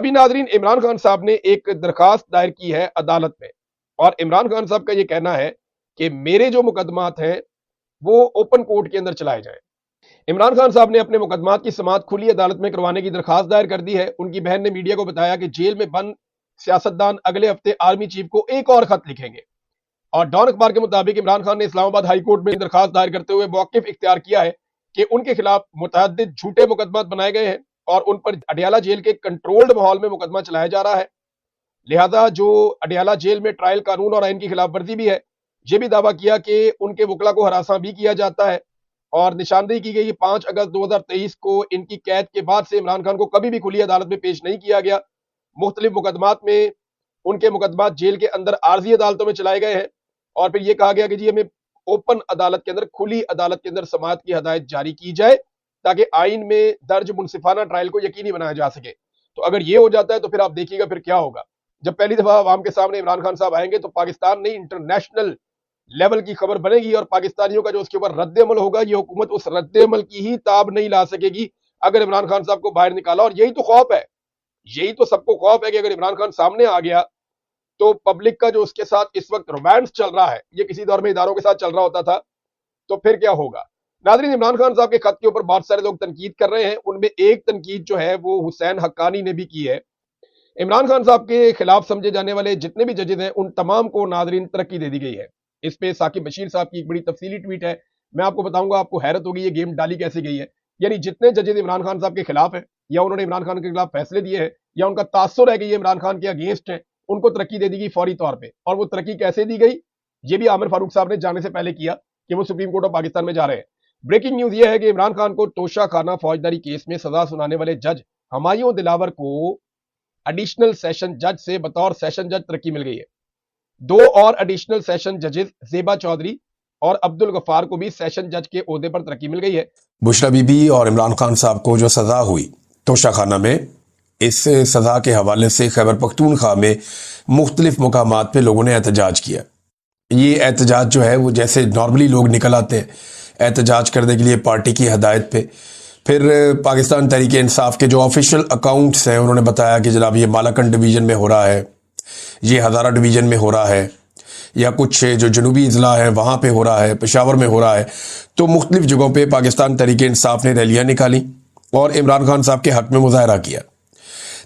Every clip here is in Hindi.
अभी नाजरीन इमरान खान साहब ने एक दरखास्त दायर की है अदालत में, और इमरान खान साहब का यह कहना है कि मेरे जो मुकदमात हैं वो ओपन कोर्ट के अंदर चलाए जाएं। इमरान खान साहब ने अपने मुकदमात की समाअत खुली अदालत में करवाने की दरखास्त दायर कर दी है। उनकी बहन ने मीडिया को बताया कि जेल में बंद सियासतदान अगले हफ्ते आर्मी चीफ को एक और खत लिखेंगे। और डॉन अखबार के मुताबिक इमरान खान ने इस्लामाबाद हाई कोर्ट में दरखास्त दायर करते हुए मौकिफ इख्तियार किया है कि उनके खिलाफ मुतअद्दिद झूठे मुकदमात बनाए गए हैं और उन पर अडियाला जेल के कंट्रोल्ड माहौल में मुकदमा चलाया जा रहा है। लिहाजा जो अडियाला जेल में ट्रायल कानून और आइन की खिलाफ वर्जी भी है, यह भी दावा किया कि उनके वकला को हरासा भी किया जाता है। और निशानदेही की गई 5 अगस्त 2023 को इनकी कैद के बाद से इमरान खान को कभी भी खुली अदालत में पेश नहीं किया गया। मुख्तलिफ मुकदमात में उनके मुकदमात जेल के अंदर आर्जी अदालतों में चलाए गए हैं और फिर यह कहा गया कि जी हमें ओपन अदालत के अंदर, खुली अदालत के अंदर समाअत की हदायत जारी की जाए ताकि आइन में दर्ज मुनसिफाना ट्रायल को यकीनी बनाया जा सके। तो अगर यह हो जाता है तो फिर आप देखिएगा फिर क्या होगा। जब पहली दफा आवाम के सामने इमरान खान साहब आएंगे तो पाकिस्तान नहीं, इंटरनेशनल लेवल की खबर बनेगी और पाकिस्तानियों का जो उसके ऊपर रद्द अमल होगा, ये हुकूमत उस रद्द अमल की ही ताब नहीं ला सकेगी अगर इमरान खान साहब को बाहर निकाला। और यही तो खौफ है, यही तो सबको खौफ है कि अगर इमरान खान सामने आ गया तो पब्लिक का जो उसके साथ इस वक्त रोमांस चल रहा है, ये किसी दौर में इदारों के साथ चल रहा होता था, तो फिर क्या होगा। नाज़रीन, इमरान खान साहब के खत के ऊपर बहुत सारे लोग तनकीद कर रहे हैं। उनमें एक तनकीद जो है वो हुसैन हक्कानी ने भी की है। इमरान खान साहब के खिलाफ समझे जाने वाले जितने भी जजेज हैं उन तमाम को नाज़रीन तरक्की दे दी गई है। इस पे साकिब बशीर साहब की एक बड़ी तफसीली ट्वीट है, मैं आपको बताऊंगा, आपको हैरत होगी ये गेम डाली कैसे गई है। यानी जितने जजेज इमरान खान साहब के खिलाफ है या उन्होंने इमरान खान के खिलाफ फैसले दिए हैं या उनका तासुर है कि ये इमरान खान के अगेंस्ट है, उनको तरक्की दे दी गई फौरी तौर पर। और वो तरक्की कैसे दी गई, ये भी आमिर फारूक साहब ने जाने से पहले किया कि वो सुप्रीम कोर्ट ऑफ पाकिस्तान में जा रहे हैं। ब्रेकिंग न्यूज ये है कि इमरान खान को तोशा खाना फौजदारी केस में सजा सुनाने वाले जज हमायूं दिलावर को एडिशनल सेशन जज से बतौर सेशन जज तरक्की मिल गई है। 2 और एडिशनल सेशन जजेस जेबा चौधरी और अब्दुल गफ्फार को भी सेशन जज के ओहदे पर तरक्की मिल गई है। बुशरा बीबी और इमरान खान साहब को जो सजा हुई तोशा खाना में, इस सजा के हवाले से खैबर पख्तूनख्वा में मुख्तलिफ मुकामात पे लोगों ने एहतजाज किया। ये एहतजाज जो है वो जैसे नॉर्मली लोग निकल आते हैं एहतजाज करने के लिए पार्टी की हदायत पे, फिर पाकिस्तान तहरीक इंसाफ के जो ऑफिशियल अकाउंट्स हैं उन्होंने बताया कि जनाब ये मालाकंड डिवीज़न में हो रहा है, ये हज़ारा डिवीज़न में हो रहा है, या कुछ जो जनूबी अजला है वहाँ पे हो रहा है, पेशावर में हो रहा है। तो मुख्तलिफ जगहों पे पाकिस्तान तहरीक इंसाफ ने रैलियाँ निकाली और इमरान खान साहब के हक़ में मुजाहरा किया।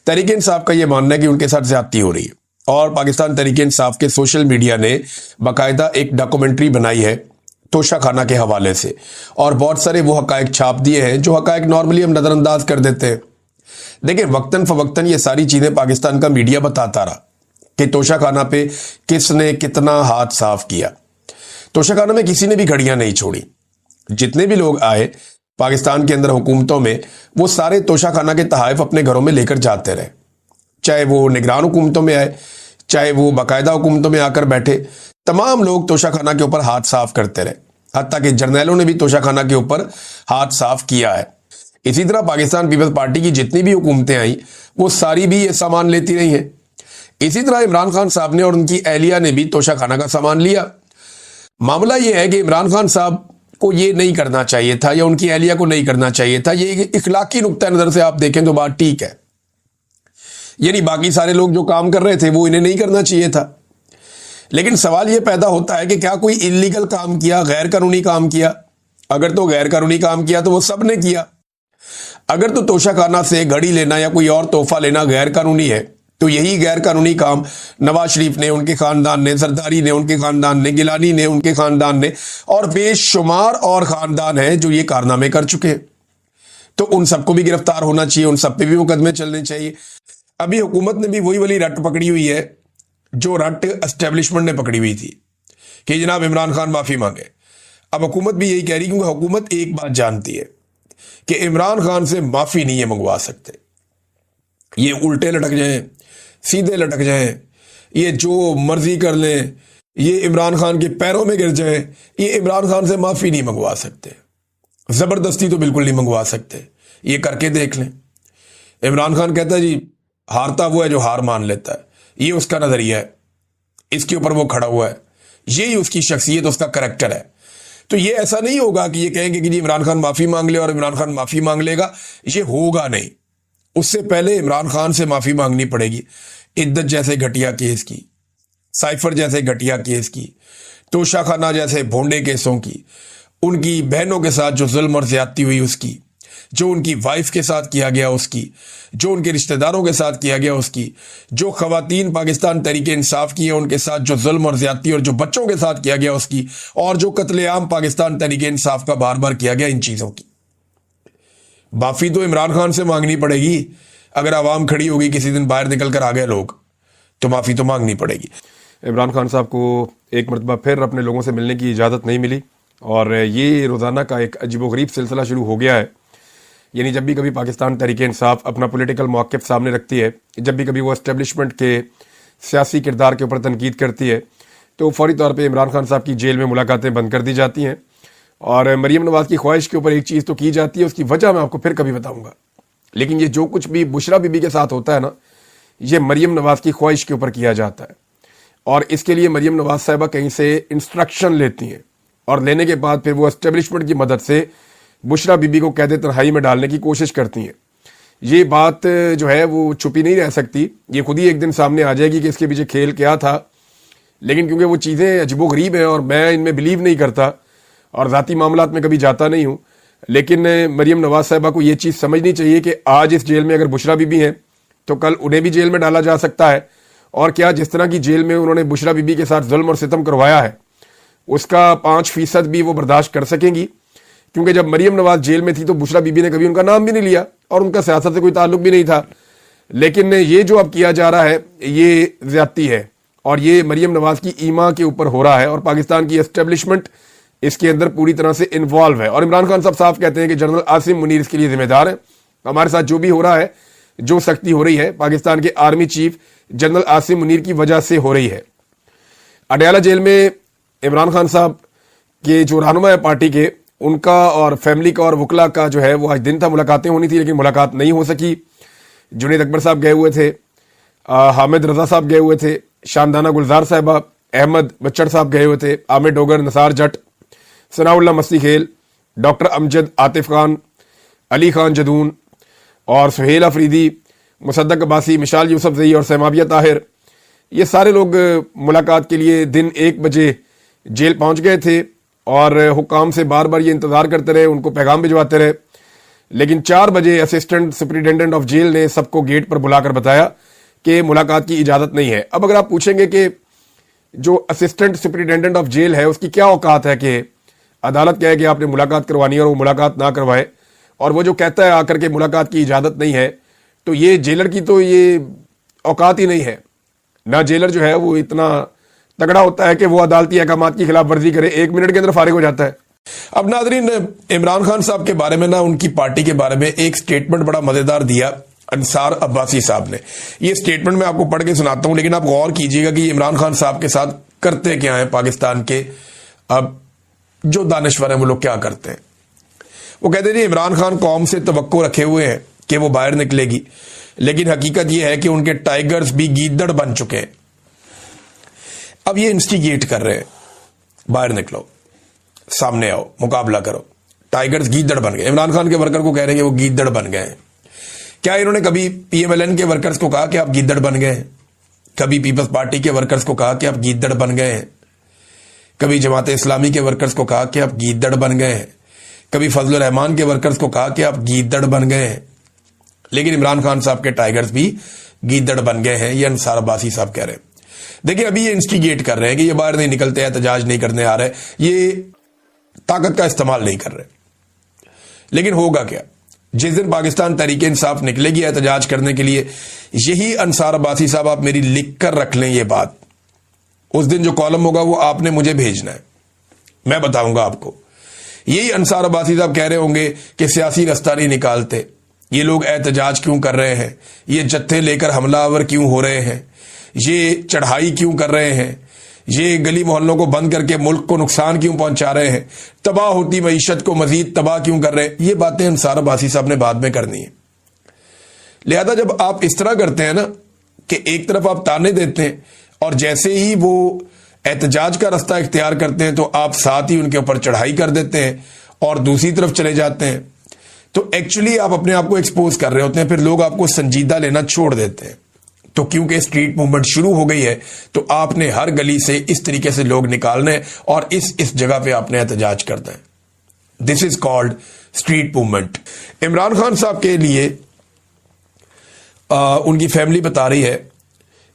तहरीक इंसाफ का ये मानना है कि उनके साथ ज़्यादती हो रही है और पाकिस्तान तहरीक इंसाफ के सोशल मीडिया ने बाकायदा एक डॉक्यूमेंट्री बनाई है तोशा खाना के हवाले से और बहुत सारे वो हकायक छाप दिए हैं जो हकायक नॉर्मली हम नज़रअंदाज कर देते हैं। देखिए, वक्तन फवक्तन ये सारी चीज़ें पाकिस्तान का मीडिया बताता रहा कि तोशा खाना पे किसने कितना हाथ साफ किया। तोशा खाना में किसी ने भी घड़ियां नहीं छोड़ी। जितने भी लोग आए पाकिस्तान के अंदर हुकूमतों में, वो सारे तोशा खाना के तहाइफ अपने घरों में लेकर जाते रहे, चाहे वो निगरान हुकूमतों में आए, चाहे वो बाकायदा हुकूमतों में आकर बैठे। तमाम लोग तोशा खाना के ऊपर हाथ साफ करते रहे, हत्ता कि जर्नैलों ने भी तोशा खाना के ऊपर हाथ साफ किया है। इसी तरह पाकिस्तान पीपल्स पार्टी की जितनी भी हुकूमतें आई वो सारी भी ये सामान लेती रही हैं। इसी तरह इमरान खान साहब ने और उनकी एहलिया ने भी तोशा खाना का सामान लिया। मामला यह है कि इमरान खान साहब को ये नहीं करना चाहिए था या उनकी एहलिया को नहीं करना चाहिए था। ये इखलाकी नुक्ता नज़र से आप देखें तो बात ठीक है, यानी बाकी सारे लोग जो काम कर रहे थे वो इन्हें नहीं करना चाहिए था। लेकिन सवाल ये पैदा होता है कि क्या कोई इल्लीगल काम किया, गैर कानूनी काम किया? अगर तो गैर कानूनी काम किया तो वो सब ने किया। अगर तो तोशा खाना से घड़ी लेना या कोई और तोहफा लेना गैर कानूनी है, तो यही गैर कानूनी काम नवाज शरीफ ने, उनके खानदान ने, जरदारी ने, उनके खानदान ने, गिलानी ने, उनके खानदान ने, और बेशुमार और खानदान हैं जो ये कारनामे कर चुके हैं। तो उन सबको भी गिरफ्तार होना चाहिए, उन सब पे भी मुकदमे चलने चाहिए। अभी हुकूमत ने भी वही वाली रट पकड़ी हुई है जो रट एस्टेब्लिशमेंट ने पकड़ी हुई थी कि जनाब इमरान खान माफी मांगे। अब हुकूमत भी यही कह रही, क्योंकि हुकूमत एक बात जानती है कि इमरान खान से माफी नहीं है मंगवा सकते। ये उल्टे लटक जाएं, सीधे लटक जाएं, ये जो मर्जी कर लें, ये इमरान खान के पैरों में गिर जाएं, ये इमरान खान से माफी नहीं मंगवा सकते। जबरदस्ती तो बिल्कुल नहीं मंगवा सकते। ये करके देख लें। इमरान खान कहता है जी हारता वो है जो हार मान लेता है, ये उसका नजरिया है, इसके ऊपर वो खड़ा हुआ है, यही उसकी शख्सियत, उसका करैक्टर है। तो ये ऐसा नहीं होगा कि ये कहेंगे कि जी इमरान खान माफी मांग ले और इमरान खान माफी मांग लेगा, ये होगा नहीं। उससे पहले इमरान खान से माफी मांगनी पड़ेगी इद्दत जैसे घटिया केस की, साइफर जैसे घटिया केस की, तोशाखाना जैसे भोंडे केसों की, उनकी बहनों के साथ जो जुल्म और ज्यादती हुई उसकी, जो उनकी वाइफ के साथ किया गया उसकी, जो उनके रिश्तेदारों के साथ किया गया उसकी, जो खवातीन पाकिस्तान तहरीक इंसाफ की है उनके साथ जो जुल्म और ज्यादती और जो बच्चों के साथ किया गया उसकी, और जो कत्लेआम पाकिस्तान तहरीक इंसाफ का बार बार किया गया इन चीजों की। माफी तो इमरान खान से मांगनी पड़ेगी। अगर आवाम खड़ी होगी किसी दिन बाहर निकल कर आ गए लोग तो माफी तो मांगनी पड़ेगी। इमरान खान साहब को एक मरतबा फिर अपने लोगों से मिलने की इजाज़त नहीं मिली और ये रोज़ाना का एक अजीबोगरीब सिलसिला शुरू हो गया है। यानी जब भी कभी पाकिस्तान तहरीक इंसाफ अपना पॉलिटिकल मौक़िफ़ सामने रखती है, जब भी कभी वो एस्टेब्लिशमेंट के सियासी किरदार के ऊपर तनकीद करती है, तो फौरी तौर पे इमरान खान साहब की जेल में मुलाकातें बंद कर दी जाती हैं और मरीम नवाज की ख्वाहिश के ऊपर एक चीज़ तो की जाती है, उसकी वजह मैं आपको फिर कभी बताऊँगा। लेकिन ये जो कुछ भी बुशरा बीबी के साथ होता है ना, ये मरीम नवाज की ख्वाहिश के ऊपर किया जाता है और इसके लिए मरीम नवाज साहिबा कहीं से इंस्ट्रक्शन लेती हैं और लेने के बाद फिर वो एस्टेब्लिशमेंट की मदद से बुशरा बीबी को कैद तन्हाई में डालने की कोशिश करती हैं। ये बात जो है वो छुपी नहीं रह सकती, ये खुद ही एक दिन सामने आ जाएगी कि इसके पीछे खेल क्या था। लेकिन क्योंकि वो चीज़ें अजीबोगरीब हैं और मैं इनमें बिलीव नहीं करता और ज़ाती मामलात में कभी जाता नहीं हूँ, लेकिन मरीम नवाज साहिबा को ये चीज़ समझनी चाहिए कि आज इस जेल में अगर बुशरा बीबी हैं तो कल उन्हें भी जेल में डाला जा सकता है। और क्या जिस तरह की जेल में उन्होंने बुशरा बीबी के साथ जुल्म और सितम करवाया है उसका 5% भी वो बर्दाश्त कर सकेंगी? क्योंकि जब मरीम नवाज जेल में थी तो बुशरा बीबी ने कभी उनका नाम भी नहीं लिया और उनका सियासत से कोई ताल्लुक भी नहीं था। लेकिन ये जो अब किया जा रहा है ये ज्यादती है और ये मरीम नवाज की ईमा के ऊपर हो रहा है और पाकिस्तान की एस्टेब्लिशमेंट इसके अंदर पूरी तरह से इन्वॉल्व है। और इमरान खान साहब साफ कहते हैं कि जनरल आसिम मुनीर इसके लिए जिम्मेदार है। हमारे साथ जो भी हो रहा है, जो सख्ती हो रही है, पाकिस्तान के army chief general Asim Munir की वजह से हो रही है। अडयाला जेल में इमरान खान साहब के जो रहनुमा है पार्टी के, उनका और फैमिली का और वकला का जो है वो आज दिन था, मुलाकातें होनी थी लेकिन मुलाकात नहीं हो सकी। जुनेद अकबर साहब गए हुए थे, हामिद रजा साहब गए हुए थे, शानदाना गुलजार साहबा, अहमद बच्चड़ साहब गए हुए थे, आमिर डोगर, नसार जट, सनाउल्ला मस्ती खेल, डॉक्टर अमजद, आतिफ खान, अली खान जदून और सुहेल अफरीदी, मुसद्दक अब्बासी, मिशाल यूसुफजई और सहमाबिया ताहिर, ये सारे लोग मुलाकात के लिए दिन 1 बजे जेल पहुंच गए थे और हुकाम से बार बार ये इंतज़ार करते रहे, उनको पैगाम भिजवाते रहे। लेकिन 4 बजे असिस्टेंट सुपरिटेंडेंट ऑफ जेल ने सबको गेट पर बुलाकर बताया कि मुलाकात की इजाज़त नहीं है। अब अगर आप पूछेंगे कि जो असिस्टेंट सुपरिटेंडेंट ऑफ जेल है उसकी क्या औकात है कि अदालत कहे कि आपने मुलाकात करवानी है और वो मुलाकात ना करवाए, और वो जो कहता है आकर के मुलाकात की इजाज़त नहीं है, तो ये जेलर की तो ये औकात ही नहीं है ना। जेलर जो है वो इतना तगड़ा होता है कि वो अदालती अहकामात की खिलाफ वर्जी करे, 1 मिनट के अंदर फारिग हो जाता है। अब नाजरीन, इमरान खान साहब के बारे में ना, उनकी पार्टी के बारे में एक स्टेटमेंट बड़ा मजेदार दिया अंसार अब्बासी साहब ने। ये स्टेटमेंट मैं आपको पढ़ के सुनाता हूं, लेकिन आप गौर कीजिएगा कि इमरान खान साहब के साथ करते क्या है पाकिस्तान के अब जो दानिश्वर है वो लोग क्या करते हैं। वो कहते हैं इमरान खान कौम से तवक्को रखे हुए हैं कि वो बाहर निकलेगी, लेकिन हकीकत यह है कि उनके टाइगर्स भी गीदड़ बन चुके हैं। अब ये इंस्टिगेट कर रहे हैं, बाहर निकलो, सामने आओ, मुकाबला करो। टाइगर्स गीदड़ बन गए। इमरान खान के वर्कर को कह रहे हैं कि वो गीदड़ बन गए हैं। क्या इन्होंने कभी पीएमएलएन के वर्कर्स को कहा कि आप गीदड़ बन गए हैं? कभी पीपल्स पार्टी के वर्कर्स को कहा कि आप गीदड़ बन गए हैं? कभी जमात इस्लामी के वर्कर्स को कहा कि आप गीदड़ बन गए हैं? कभी फजलुर रहमान के वर्कर्स को कहा कि आप गीदड़ बन गए हैं? लेकिन इमरान खान साहब के टाइगर्स भी गीदड़ बन गए हैं, ये अंसार अब्बासी साहब कह रहे हैं। देखिए, अभी ये इंस्टिगेट कर रहे हैं कि ये बाहर नहीं निकलते, एहतजाज नहीं करने आ रहे, ये ताकत का इस्तेमाल नहीं कर रहे। लेकिन होगा क्या? जिस दिन पाकिस्तान तहरीक इंसाफ निकलेगी एहतजाज करने के लिए, यही अंसार अब्बासी साहब, आप मेरी लिख कर रख लें ये बात, उस दिन जो कॉलम होगा वो आपने मुझे भेजना है, मैं बताऊंगा आपको। यही अंसार अब्बासी साहब कह रहे होंगे कि सियासी रास्ता नहीं निकालते, ये लोग एहतजाज क्यों कर रहे हैं, ये जत्थे लेकर हमलावर क्यों हो रहे हैं, ये चढ़ाई क्यों कर रहे हैं, ये गली मोहल्लों को बंद करके मुल्क को नुकसान क्यों पहुंचा रहे हैं, तबाह होती मईशत को मजीद तबाह क्यों कर रहे हैं। ये बातें अंसार अब्बासी साहब ने बाद में करनी है। लिहाजा जब आप इस तरह करते हैं ना कि एक तरफ आप ताने देते हैं और जैसे ही वो एहतजाज का रास्ता इख्तियार करते हैं तो आप साथ ही उनके ऊपर चढ़ाई कर देते हैं और दूसरी तरफ चले जाते हैं, तो एक्चुअली आप अपने आप को एक्सपोज कर रहे होते हैं, फिर लोग आपको संजीदा लेना छोड़ देते हैं। तो क्योंकि स्ट्रीट मूवमेंट शुरू हो गई है तो आपने हर गली से इस तरीके से लोग निकालने हैं और इस जगह पे आपने एहतजाज करना है। This is called street movement. Imran Khan साहब के लिए उनकी फैमिली बता रही है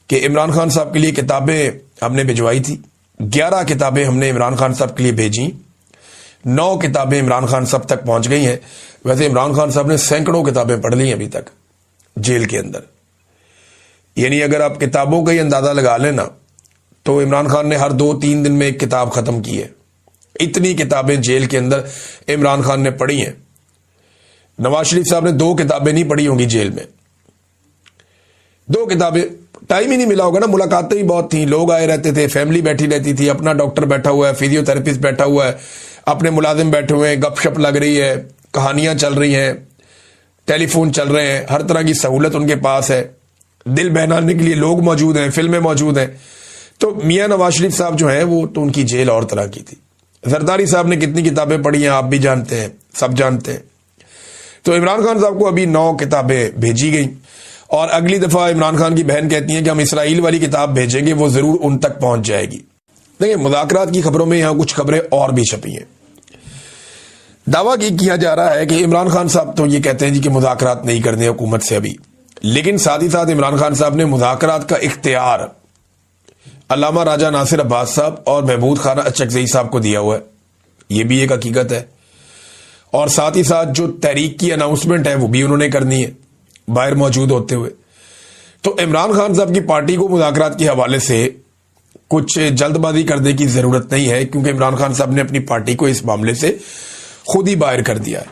कि इमरान खान साहब के लिए किताबें हमने भिजवाई थी। 11 किताबें हमने इमरान खान साहब के लिए भेजी। 9 किताबें इमरान खान साहब तक पहुंच गई हैं। वैसे इमरान खान साहब ने सैकड़ों किताबें पढ़ ली हैं अभी तक जेल के अंदर। यानी अगर आप किताबों का ही अंदाजा लगा लेना तो इमरान खान ने हर 2-3 दिन में एक किताब खत्म की है। इतनी किताबें जेल के अंदर इमरान खान ने पढ़ी हैं। नवाज शरीफ साहब ने 2 किताबें नहीं पढ़ी होंगी जेल में। 2 किताबें, टाइम ही नहीं मिला होगा ना, मुलाकातें ही बहुत थी, लोग आए रहते थे, फैमिली बैठी रहती थी, अपना डॉक्टर बैठा हुआ है, फिजियोथेरेपिस्ट बैठा हुआ है, अपने मुलाजिम बैठे हुए हैं, गपशप लग रही है, कहानियां चल रही हैं, टेलीफोन चल रहे हैं, हर तरह की सहूलत उनके पास है, दिल बहलाने के लिए लोग मौजूद हैं, फिल्में मौजूद हैं। तो मियां नवाज शरीफ साहब जो हैं वो तो उनकी जेल और तरह की थी। जरदारी साहब ने कितनी किताबें पढ़ी हैं आप भी जानते हैं, सब जानते हैं। तो इमरान खान साहब को अभी 9 किताबें भेजी गई और अगली दफा इमरान खान की बहन कहती हैं कि हम इसराइल वाली किताब भेजेंगे, वो जरूर उन तक पहुंच जाएगी। देखिए, मुज़ाकरात की खबरों में यहां कुछ खबरें और भी छपी हैं। दावा किया जा रहा है कि इमरान खान साहब तो ये कहते हैं जी कि मुज़ाकरात नहीं करने हुकूमत से अभी, लेकिन साथ ही साथ इमरान खान साहब ने मुज़ाकरात का इख्तियार अल्लामा राजा नासिर अब्बास साहब और महमूद खान अचकज़ई साहब को दिया हुआ है। यह भी एक हकीकत है। और साथ ही साथ जो तहरीक की अनाउंसमेंट है वो भी उन्होंने करनी है बाहर मौजूद होते हुए। तो इमरान खान साहब की पार्टी को मुज़ाकरात के हवाले से कुछ जल्दबाजी करने की जरूरत नहीं है, क्योंकि इमरान खान साहब ने अपनी पार्टी को इस मामले से खुद ही बाहर कर दिया है।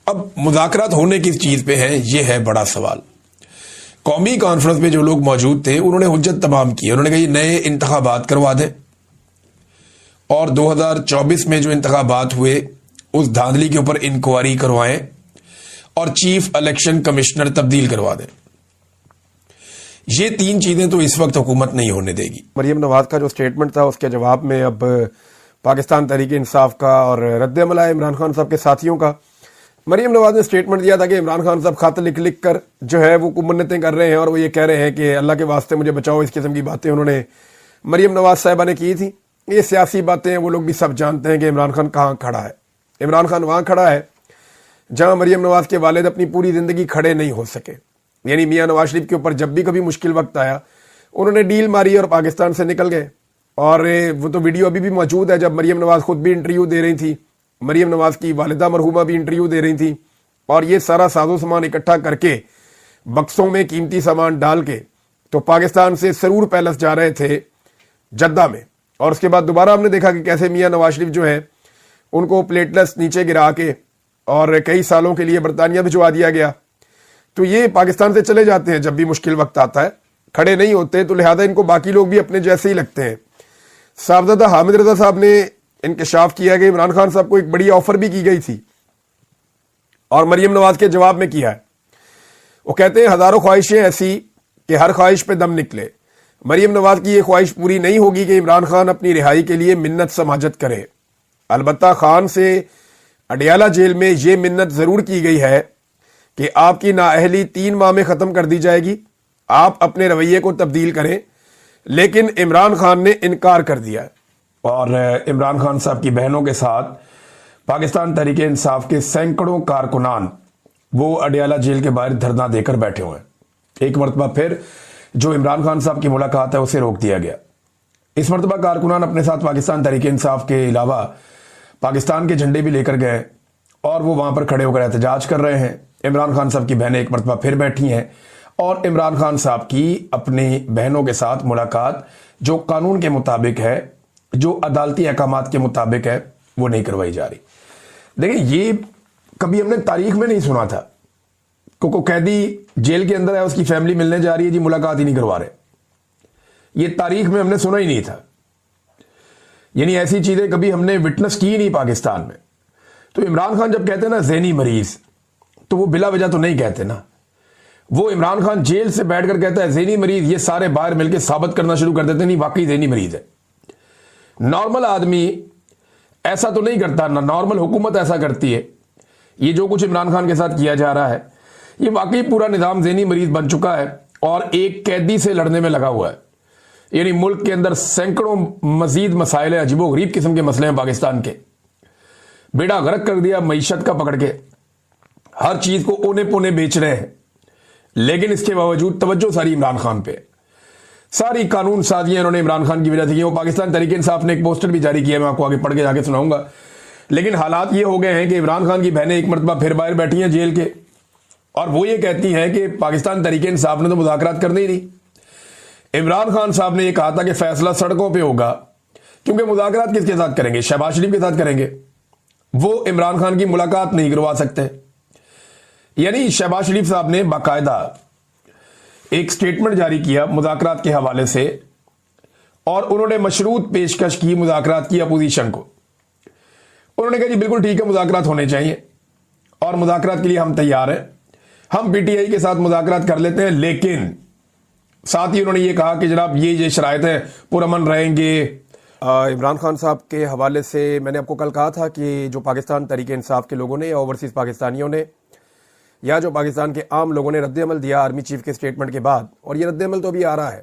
अब मुज़ाकरात होने किस चीज पे है, यह है बड़ा सवाल। कौमी कॉन्फ्रेंस में जो लोग मौजूद थे उन्होंने हुज्जत तमाम की। उन्होंने कहा ये नए इंतखाबात करवा दें और 2024 में जो इंतखाबात हुए उस धांधली के ऊपर इंक्वायरी करवाएं और चीफ इलेक्शन कमिश्नर तब्दील करवा दें। ये 3 चीजें तो इस वक्त हुकूमत नहीं होने देगी। मरियम नवाज का जो स्टेटमेंट था उसके जवाब में अब पाकिस्तान तहरीक इंसाफ का और रद्द-ए-अमल है इमरान खान साहब के साथियों का। मरियम नवाज ने स्टेटमेंट दिया था कि इमरान खान साहब खत लिख लिख कर जो है वो मन्नतें कर रहे हैं और वो ये कह रहे हैं कि अल्लाह के वास्ते मुझे बचाओ। इस किस्म की बातें उन्होंने मरियम नवाज साहिबा ने की थी। ये सियासी बातें हैं, वो लोग भी सब जानते हैं कि इमरान खान कहाँ खड़ा है। इमरान खान वहाँ खड़ा है जहाँ मरियम नवाज के वालिद अपनी पूरी जिंदगी खड़े नहीं हो सके। यानी मियाँ नवाज शरीफ के ऊपर जब भी कभी मुश्किल वक्त आया उन्होंने डील मारी और पाकिस्तान से निकल गए। और वो तो वीडियो अभी भी मौजूद है जब मरियम नवाज खुद भी इंटरव्यू दे रही थी, मरियम नवाज की वालिदा मरहूमा भी इंटरव्यू दे रही थी और ये सारा साजो सामान इकट्ठा करके बक्सों में कीमती सामान डाल के तो पाकिस्तान से सरूर पैलेस जा रहे थे जद्दा में। और उसके बाद दोबारा हमने देखा कि कैसे मियाँ नवाज शरीफ जो है उनको प्लेटलेट्स नीचे गिरा के और कई सालों के लिए बरतानिया भिजवा दिया गया। तो ये पाकिस्तान से चले जाते हैं जब भी मुश्किल वक्त आता है, खड़े नहीं होते, तो लिहाजा इनको बाकी लोग भी अपने जैसे ही लगते हैं। साहबजादा हामिद रजा साहब ने इंकशाफ किया कि इमरान खान साहब को एक बड़ी ऑफर भी की गई थी और मरियम नवाज के जवाब में किया है। वो कहते हैं हजारों ख्वाहिशें ऐसी कि हर ख्वाहिश पे दम निकले। मरियम नवाज की ये ख्वाहिश पूरी नहीं होगी कि इमरान खान अपनी रिहाई के लिए मिन्नत समाजत करे। अलबत्ता खान से अडियाला जेल में ये मिन्नत जरूर की गई है कि आपकी नाअहली 3 माह में खत्म कर दी जाएगी, आप अपने रवैये को तब्दील करें। लेकिन इमरान खान ने इनकार कर दिया। और इमरान खान साहब की बहनों के साथ पाकिस्तान तहरीक इंसाफ के सैकड़ों कारकुनान वो अडियाला जेल के बाहर धरना देकर बैठे हुए हैं। एक मरतबा फिर जो इमरान खान साहब की मुलाकात है उसे रोक दिया गया। इस मरतबा कारकुनान अपने साथ पाकिस्तान तहरीक इंसाफ के अलावा पाकिस्तान के झंडे भी लेकर गए और वो वहां पर खड़े होकर एहतजाज कर रहे हैं। इमरान खान साहब की बहनें एक मरतबा फिर बैठी हैं और इमरान खान साहब की अपनी बहनों के साथ मुलाकात जो कानून के मुताबिक है, जो अदालती अहकामात के मुताबिक है, वो नहीं करवाई जा रही। देखिए, ये कभी हमने तारीख में नहीं सुना था। को कैदी जेल के अंदर है, उसकी फैमिली मिलने जा रही है जी, मुलाकात ही नहीं करवा रहे। ये तारीख में हमने सुना ही नहीं था। यानी ऐसी चीजें कभी हमने विटनेस की ही नहीं पाकिस्तान में। तो इमरान खान जब कहते हैं ना ज़हनी मरीज, तो वो बिला वजह तो नहीं कहते ना। वो इमरान खान जेल से बैठकर कहता है ज़हनी मरीज, ये सारे बाहर मिलकर साबित करना शुरू कर देते नहीं वाकई ज़हनी मरीज है। नॉर्मल आदमी ऐसा तो नहीं करता ना, नॉर्मल हुकूमत ऐसा करती है ये जो कुछ इमरान खान के साथ किया जा रहा है, ये वाकई पूरा निजाम ज़हनी मरीज बन चुका है और एक कैदी से लड़ने में लगा हुआ है। यानी मुल्क के अंदर सैकड़ों मजीद मसाइल अजीबो-गरीब किस्म के मसले हैं पाकिस्तान के। बेड़ा गर्क कर दिया मईशत का पकड़ के, हर चीज को ओने पोने बेच रहे हैं, लेकिन इसके बावजूद तवज्जो सारी इमरान खान पे। सारी कानून साजियां इन्होंने इमरान खान की वजह से की। वो पाकिस्तान तहरीक इंसाफ ने एक पोस्टर भी जारी किया, मैं आपको आगे पढ़ के जाके सुनाऊंगा। लेकिन हालात ये हो गए हैं कि इमरान खान की बहनें एक मरतबा फिर बाहर बैठी हैं जेल के, और वो ये कहती हैं कि पाकिस्तान तहरीक इंसाफ ने तो मुज़ाकरात करने ही नहीं। इमरान खान साहब ने यह कहा था कि फैसला सड़कों पे होगा, क्योंकि मुज़ाकरात किसके साथ करेंगे? शहबाज शरीफ के साथ करेंगे। वो इमरान खान की मुलाकात नहीं करवा सकते। यानी शहबाज शरीफ साहब ने बाकायदा एक स्टेटमेंट जारी किया मुज़ाकरात के हवाले से, और उन्होंने मशरूत पेशकश की मुज़ाकरात की अपोजिशन को। उन्होंने कहा जी बिल्कुल ठीक है, मुज़ाकरात होने चाहिए और मुज़ाकरात के लिए हम तैयार हैं, हम पीटीआई के साथ मुज़ाकरात कर लेते हैं। लेकिन साथ ही उन्होंने ये कहा कि जनाब ये शराइत है, पुरअमन रहेंगे। इमरान खान साहब के हवाले से मैंने आपको कल कहा था कि जो पाकिस्तान तहरीक इंसाफ के लोगों ने या ओवरसीज़ पाकिस्तानियों ने या जो पाकिस्तान के आम लोगों ने रद्द अमल दिया आर्मी चीफ के स्टेटमेंट के बाद, और ये रद्द अमल तो अभी आ रहा है,